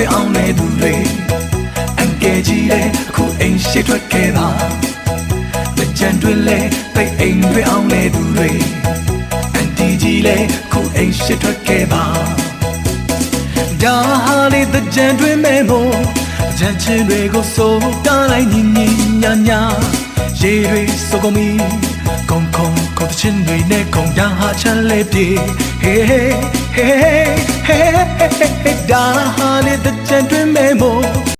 တွေအောင်နေသူတွေအန်ကဲကြီးလေအခုအိမ်ရှိထွက်ခဲ့ပါတကြံတွေလေတိတ်အိမ်တွေအောင်နေသူတွေအန်တီကြီးလေအခုအိမ်ရှိထွက်ခဲ့ပါဒါဟာလေတကြံတွေမဲမို့ကြံချင်းတွေကိုစိုးတားလိုက်ညီညီညာညာရေတွေစိုးကုန်ပြီခုံခုံခုံတချင်းတွေနဲ့ခုံရဟာချမ်းလေးပြေ Hey hey hey hey hey hey ဒါဟာလေတကြံတွေမဲမို့